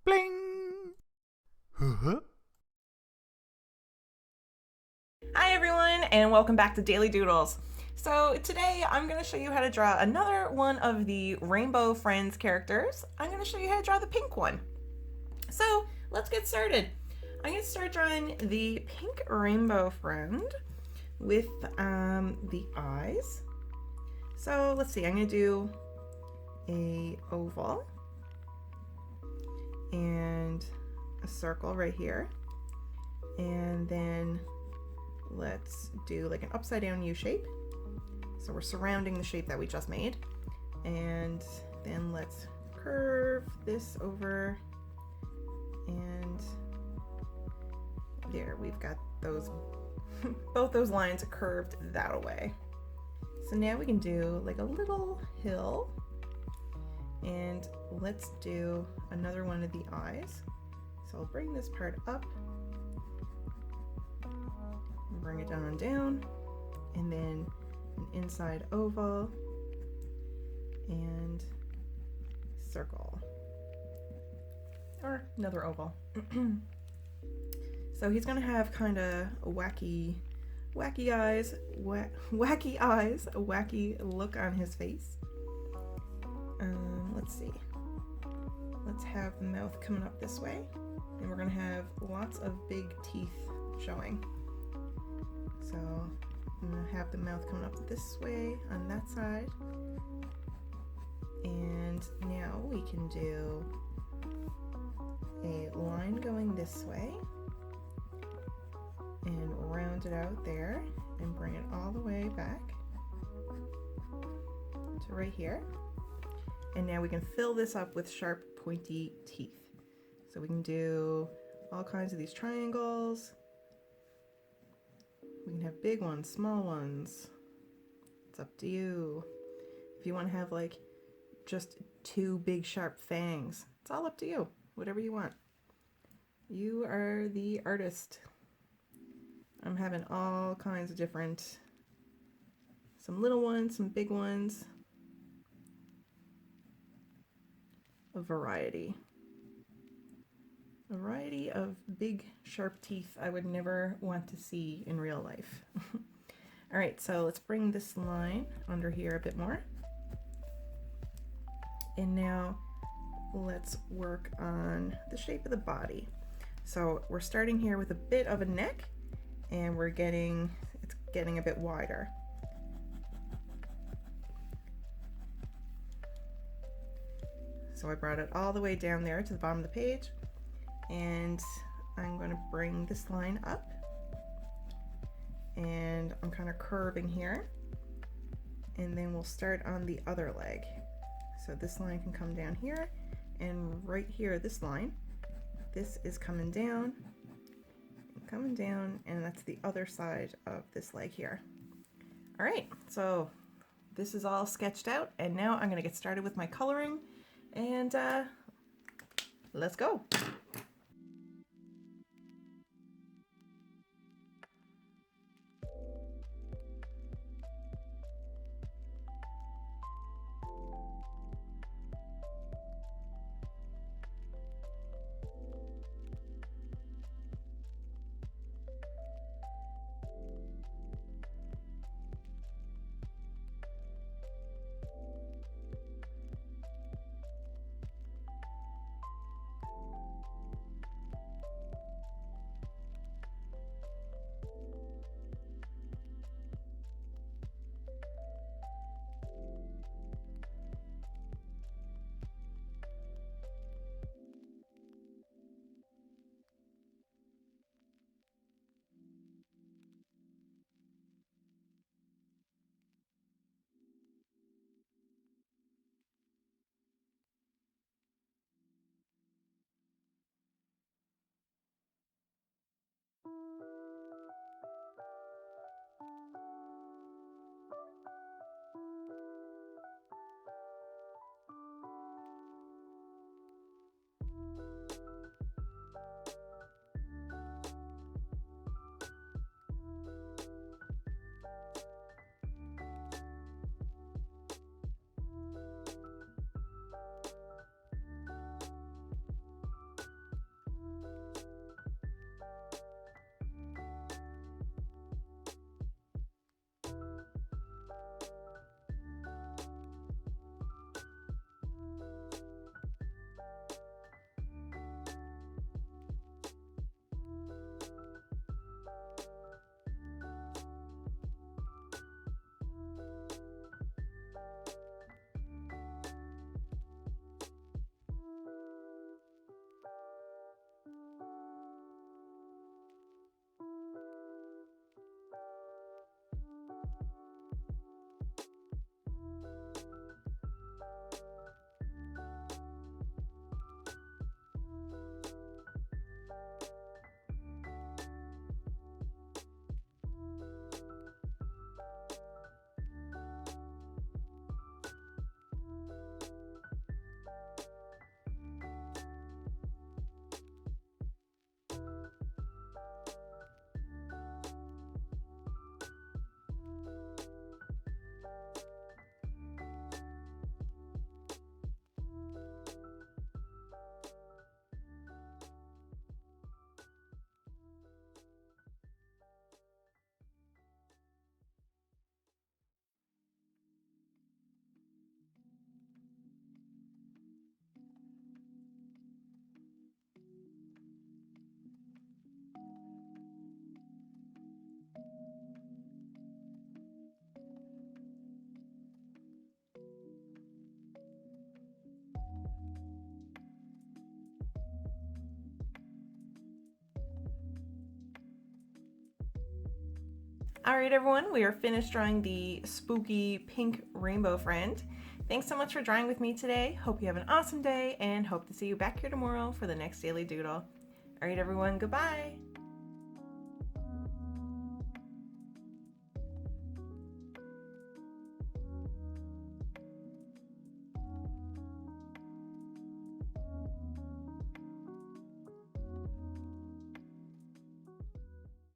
Bling! Huh? Hi everyone, and welcome back to Daily Doodles. So today I'm going to show you how to draw another one of the Rainbow Friends characters. I'm going to show you how to draw the pink one. So let's get started. I'm going to start drawing the pink rainbow friend with the eyes. So let's see, I'm going to do a oval and a circle right here, and then let's do like an upside down U shape. So we're surrounding the shape that we just made, and then let's curve this over, and there we've got those both those lines curved that away. So now we can do like a little hill, and let's do another one of the eyes. So I'll bring this part up, bring it down, and then an inside oval and circle, or another oval. So he's gonna have kind of wacky eyes, a wacky look on his face. Let's see. Let's have the mouth coming up this way, and we're gonna have lots of big teeth showing. So I'm gonna have the mouth coming up this way on that side. And now we can do a line going this way and round it out there and bring it all the way back to right here. And now we can fill this up with sharp, pointy teeth. So we can do all kinds of these triangles. We can have big ones, small ones. It's up to you. If you want to have like just two big sharp fangs, it's all up to you. Whatever you want. You are the artist. I'm having all kinds of different, some little ones, some big ones, a variety of big sharp teeth I would never want to see in real life. All right, so let's bring this line under here a bit more. And now let's work on the shape of the body. So we're starting here with a bit of a neck, and it's getting a bit wider. So I brought it all the way down there to the bottom of the page, and I'm going to bring this line up, and I'm kind of curving here, and then we'll start on the other leg. So this line can come down here, and right here, this line, this is coming down, and that's the other side of this leg here. All right, so this is all sketched out, and now I'm going to get started with my coloring, and let's go. Alright everyone, we are finished drawing the spooky pink rainbow friend. Thanks so much for drawing with me today. Hope you have an awesome day and hope to see you back here tomorrow for the next Daily Doodle. Alright everyone, goodbye!